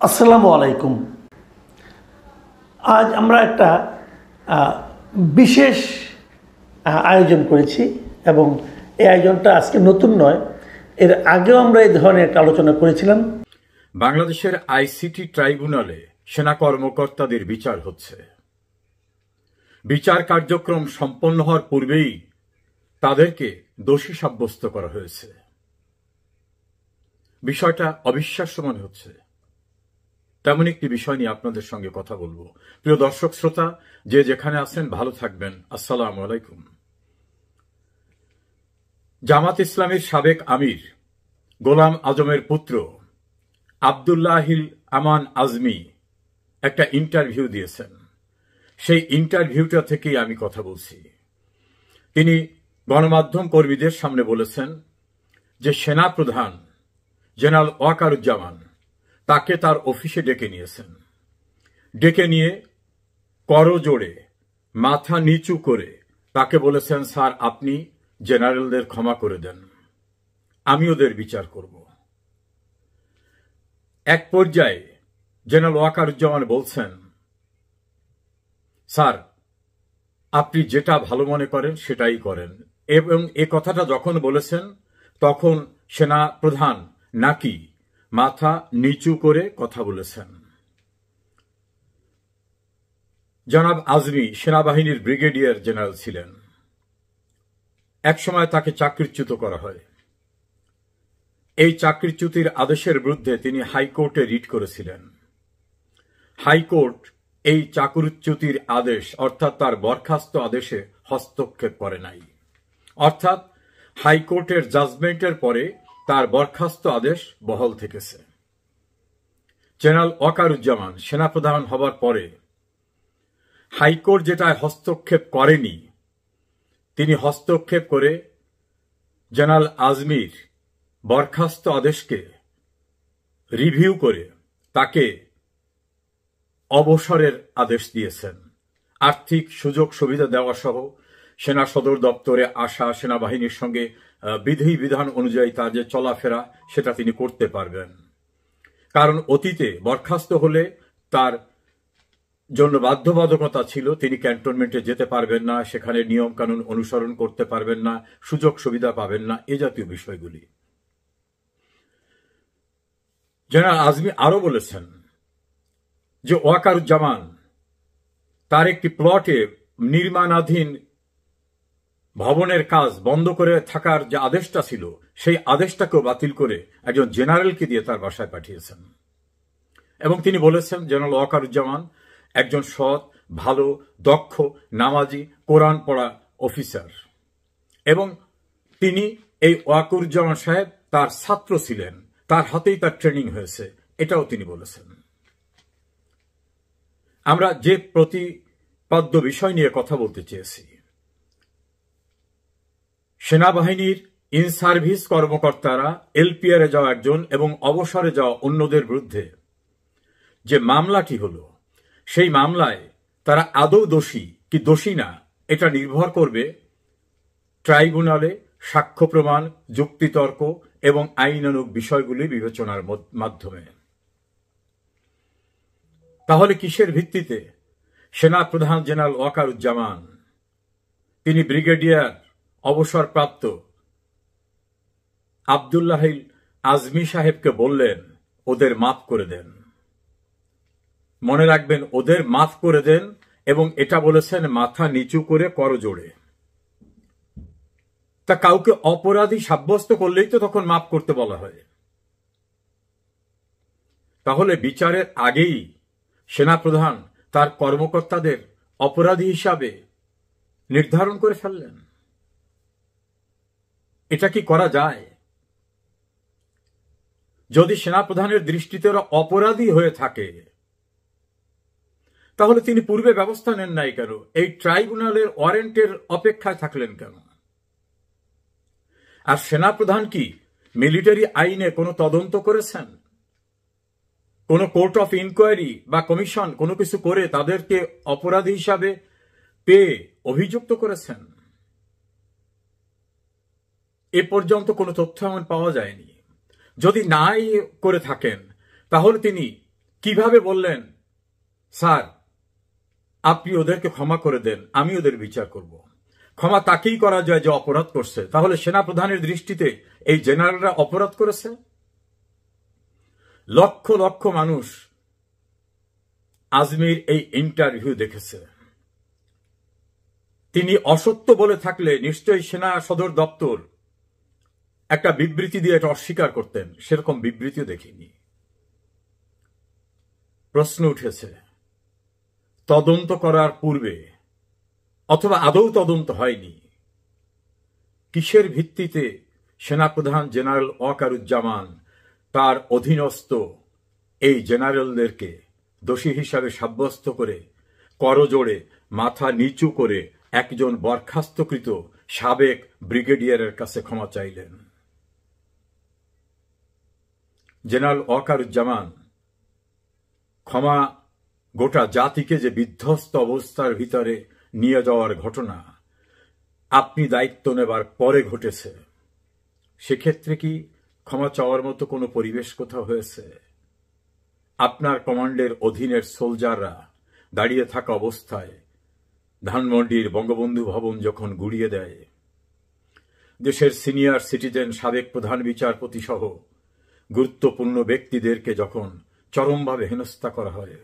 আসসালামু আলাইকুম। আজ আমরা একটা বিশেষ আয়োজন করেছি এবং এই আয়োজনটা আজকে নতুন নয়, এর আগেও আমরা এই ধরনের একটা আলোচনা করেছিলাম। বাংলাদেশের আইসিটি ট্রাইব্যুনালে সেনা কর্মকর্তাদের বিচার হচ্ছে। বিচার কার্যক্রম সম্পন্ন হওয়ার পূর্বেই তাদেরকে দোষী সাব্যস্ত করা হয়েছে। বিষয়টা অবিশ্বাস্য মনে হচ্ছে। তেমন একটি বিষয় নিয়ে আপনাদের সঙ্গে কথা বলবো। প্রিয় দর্শক শ্রোতা, যে যেখানে আছেন ভালো থাকবেন। আসসালামু আলাইকুম। জামাত ইসলামীর সাবেক আমির গোলাম আজমের পুত্র আব্দুল্লাহিল আমান আজমি একটা ইন্টারভিউ দিয়েছেন। সেই ইন্টারভিউটা থেকেই আমি কথা বলছি। তিনি গণমাধ্যম কর্মীদের সামনে বলেছেন যে সেনা প্রধান জেনারেল ওয়াকারুজ্জামান তাকে তার অফিসে ডেকে নিয়েছেন। ডেকে নিয়ে করজোড়ে মাথা নিচু করে তাকে বলেছেন, স্যার আপনি জেনারেলদের ক্ষমা করে দেন, আমি ওদের বিচার করব। এক পর্যায়ে জেনারেল ওয়াকারুজ্জামান বলছেন, স্যার আপনি যেটা ভালো মনে করেন সেটাই করেন। এবং এ কথাটা যখন বলেছেন তখন সেনা প্রধান নাকি মাথা নিচু করে কথা বলেছেন। জনাব আজমি সেনাবাহিনীর ব্রিগেডিয়ার জেনারেল ছিলেন। একসময় তাকে চাকরিচ্যুত করা হয়। এই চাকরিচ্যুতির আদেশের বিরুদ্ধে তিনি হাইকোর্টে রিট করেছিলেন। হাইকোর্ট এই চাকরিচ্যুতির আদেশ অর্থাৎ তার বরখাস্ত আদেশে হস্তক্ষেপ করে নাই। অর্থাৎ হাইকোর্টের জাজমেন্টের পরে তার বরখাস্ত আদেশ বহাল থেকেছে। জেনারেল ওয়াকারুজ্জামান সেনাপ্রধান হবার পরে হাইকোর্ট যেটায় হস্তক্ষেপ করেনি, তিনি হস্তক্ষেপ করে জেনারেল আজমির বরখাস্ত আদেশকে রিভিউ করে তাকে অবসরের আদেশ দিয়েছেন। আর্থিক সুযোগ সুবিধা দেওয়া সহ সেনা সদর দপ্তরে আসা, সেনাবাহিনীর সঙ্গে বিধি বিধান অনুযায়ী তার যে চলাফেরা সেটা তিনি করতে পারবেন। কারণ অতীতে বরখাস্ত হলে তার জন্য বাধ্যবাধকতা ছিল, তিনি ক্যান্টনমেন্টে যেতে পারবেন না, সেখানে নিয়ম কানুন অনুসরণ করতে পারবেন না, সুযোগ সুবিধা পাবেন না, এ জাতীয় বিষয়গুলি। জেনারেল আজমি আরো বলেছেন যে ওয়াকারুজ্জামান তার একটি প্লটে নির্মাণাধীন ভবনের কাজ বন্ধ করে থাকার যে আদেশটা ছিল সেই আদেশটাকেও বাতিল করে একজন জেনারেলকে দিয়ে তার বাসায় পাঠিয়েছেন। এবং তিনি বলেছেন জেনারেল ওয়াকারুজ্জামান একজন সৎ, ভালো, দক্ষ, নামাজি, কোরআন পড়া অফিসার। এবং তিনি এই ওয়াকারুজ্জামান সাহেব তার ছাত্র ছিলেন, তার হাতেই তার ট্রেনিং হয়েছে, এটাও তিনি বলেছেন। আমরা যে প্রতিপাদ্য বিষয় নিয়ে কথা বলতে চেয়েছি, সেনাবাহিনীর ইন সার্ভিস কর্মকর্তারা এলপিআরে যাওয়া একজন এবং অবসরে যাওয়া অন্যদের বিরুদ্ধে যে মামলাটি হলো, সেই মামলায় তারা আদৌ দোষী কি দোষী না এটা নির্ভর করবে ট্রাইব্যুনালে সাক্ষ্য প্রমাণ, যুক্তিতর্ক এবং আইনানুগ বিষয়গুলি বিবেচনার মাধ্যমে। তাহলে কিসের ভিত্তিতে সেনা প্রধান জেনারেল ওয়াকারুজ্জামান তিনি ব্রিগেডিয়ার অবসরপ্রাপ্ত আব্দুল্লাহিল আজমি সাহেবকে বললেন ওদের মাফ করে দেন? মনে রাখবেন, ওদের মাফ করে দেন, এবং এটা বলেছেন মাথা নিচু করে করজোড়ে। তা কাউকে অপরাধী সাব্যস্ত করলেই তো তখন মাফ করতে বলা হয়। তাহলে বিচারের আগেই সেনাপ্রধান তার কর্মকর্তাদের অপরাধী হিসাবে নির্ধারণ করে ফেললেন। এটা কি করা যায়? যদি সেনাপ্রধানের দৃষ্টিতে ওরা অপরাধী হয়ে থাকে তাহলে তিনি পূর্বে ব্যবস্থা নেন নাই কেন? এই ট্রাইব্যুনালের ওয়ারেন্টের অপেক্ষায় থাকলেন কেন? আর সেনাপ্রধান কি মিলিটারি আইনে কোনো তদন্ত করেছেন? কোন কোর্ট অফ ইনকোয়ারি বা কমিশন কোনো কিছু করে তাদেরকে অপরাধী হিসাবে পেয়ে অভিযুক্ত করেছেন? এ পর্যন্ত কোনো তথ্য এমন পাওয়া যায়নি। যদি নাই করে থাকেন তাহলে তিনি কিভাবে বললেন, স্যার আপনি ওদেরকে ক্ষমা করে দেন, আমি ওদের বিচার করব। ক্ষমা তাকেই করা যায় যে অপরাধ করছে। তাহলে সেনাপ্রধানের দৃষ্টিতে এই জেনারেলরা অপরাধ করেছে? লক্ষ লক্ষ মানুষ আজমির এই ইন্টারভিউ দেখেছে। তিনি অসত্য বলে থাকলে নিশ্চয়ই সেনা সদর দপ্তর একটা বিবৃতি দিয়ে এটা অস্বীকার করতেন। সেরকম বিবৃতিও দেখিনি। প্রশ্ন উঠেছে, তদন্ত করার পূর্বে অথবা আদৌ তদন্ত হয়নি, কিসের ভিত্তিতে সেনাপ্রধান জেনারেল ওয়াকারুজ্জামান তার অধীনস্থ এই জেনারেলদেরকে দোষী হিসাবে সাব্যস্ত করে করজোড়ে মাথা নিচু করে একজন বরখাস্তকৃত সাবেক ব্রিগেডিয়ারের কাছে ক্ষমা চাইলেন? জেনারেল ওয়াকারুজ্জামান ক্ষমা গোটা জাতিকে যে বিধ্বস্ত অবস্থার ভিতরে নিয়ে যাওয়ার ঘটনা আপনি দায়িত্ব নেবার পরে ঘটেছে, সেক্ষেত্রে কি ক্ষমা চাওয়ার মতো কোনো পরিবেশ কোথাও হয়েছে? আপনার কমান্ডের অধীনের সোলজাররা দাঁড়িয়ে থাকা অবস্থায় ধানমন্ডির বঙ্গবন্ধু ভবন যখন গুড়িয়ে দেয়, দেশের সিনিয়র সিটিজেন সাবেক প্রধান বিচারপতি সহ গুরুত্বপূর্ণ ব্যক্তিদেরকে যখন চরমভাবে হেনস্থা করা হয়,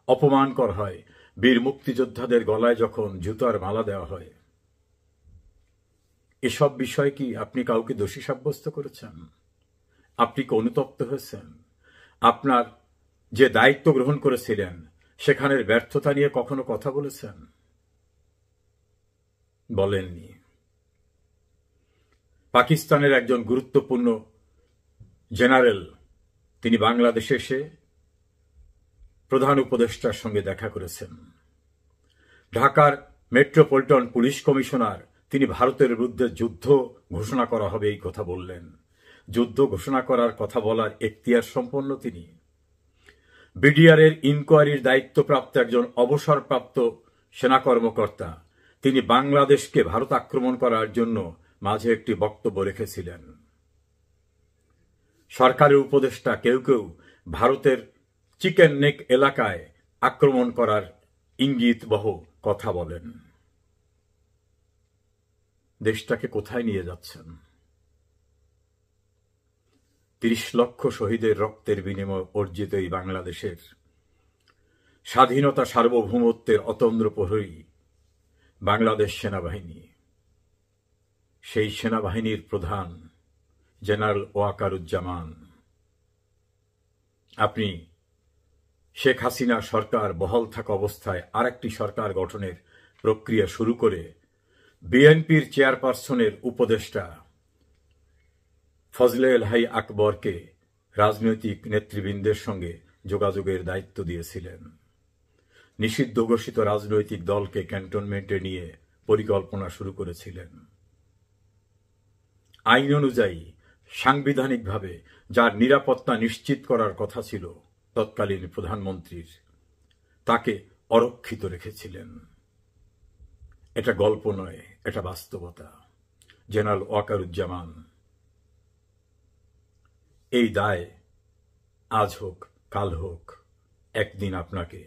অপমান করা হয়, বীর মুক্তিযোদ্ধাদের গলায় যখন জুতার মালা দেওয়া হয়, এসব বিষয় কি আপনি কাউকে দোষী সাব্যস্ত করেছেন? আপনি কি অনুতপ্ত হয়েছেন? আপনার যে দায়িত্ব গ্রহণ করেছিলেন সেখানের ব্যর্থতা নিয়ে কখনো কথা বলেছেন? বলেননি। পাকিস্তানের একজন গুরুত্বপূর্ণ জেনারেল তিনি বাংলাদেশে এসে প্রধান উপদেষ্টার সঙ্গে দেখা করেছেন। ঢাকার মেট্রোপলিটন পুলিশ কমিশনার তিনি ভারতের বিরুদ্ধে যুদ্ধ ঘোষণা করা হবে এই কথা বললেন। যুদ্ধ ঘোষণা করার কথা বলার এখতিয়ার সম্পন্ন তিনি। বিডিআরের ইনকোয়ারির দায়িত্বপ্রাপ্ত একজন অবসরপ্রাপ্ত সেনা কর্মকর্তা তিনি বাংলাদেশকে ভারত আক্রমণ করার জন্য মাঝে একটি বক্তব্য রেখেছিলেন। সরকারের উপদেষ্টা কেউ কেউ ভারতের চিকেন নেক এলাকায় আক্রমণ করার ইঙ্গিতবহ কথা বলেন। দেশটাকে কোথায় নিয়ে যাচ্ছেন? ৩০ লক্ষ শহীদের রক্তের বিনিময়ে অর্জিত এই বাংলাদেশের স্বাধীনতা সার্বভৌমত্বের অতন্দ্র প্রহরী বাংলাদেশ সেনাবাহিনী, সেই সেনাবাহিনীর প্রধান জেনারেল ওয়াকারুজ্জামান, আপনি শেখ হাসিনা সরকার বহাল থাকা অবস্থায় আরেকটি সরকার গঠনের প্রক্রিয়া শুরু করে বিএনপির চেয়ারপারসনের উপদেষ্টা ফজলে এলাহি আকবরকে রাজনৈতিক নেতৃবৃন্দের সঙ্গে যোগাযোগের দায়িত্ব দিয়েছিলেন। নিষিদ্ধ ঘোষিত রাজনৈতিক দলকে ক্যান্টনমেন্টে নিয়ে পরিকল্পনা শুরু করেছিলেন। আইন অনুযায়ী সাংবিধানিকভাবে যার নিরাপত্তা নিশ্চিত করার কথা ছিল তৎকালীন প্রধানমন্ত্রীর, তাকে অরক্ষিত রেখেছিলেন। এটা গল্প নয়, এটা বাস্তবতা। জেনারেল ওয়াকারুজ্জামান, এই দায় আজ হোক কাল হোক একদিন আপনাকে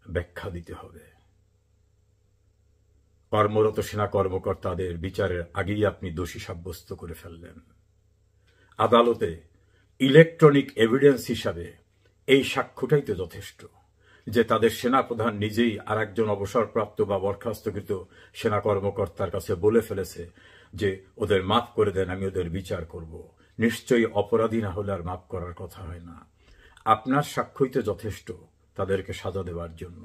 ব্যাখ্যা দিতে হবে। কর্মরত সেনা কর্মকর্তাদের বিচারের আগেই আপনি দোষী সাব্যস্ত করে ফেললেন। আদালতে ইলেকট্রনিক এভিডেন্স হিসাবে এই সাক্ষ্যটাই তো যথেষ্ট যে তাদের সেনাপ্রধান নিজেই আর একজন অবসরপ্রাপ্ত বা বরখাস্তকৃত সেনা কর্মকর্তার কাছে বলে ফেলেছে যে ওদের মাফ করে দেন, আমি ওদের বিচার করব। নিশ্চয়ই অপরাধী না হলে আর মাফ করার কথা হয় না। আপনার সাক্ষ্যই তো যথেষ্ট তাদেরকে সাজা দেওয়ার জন্য।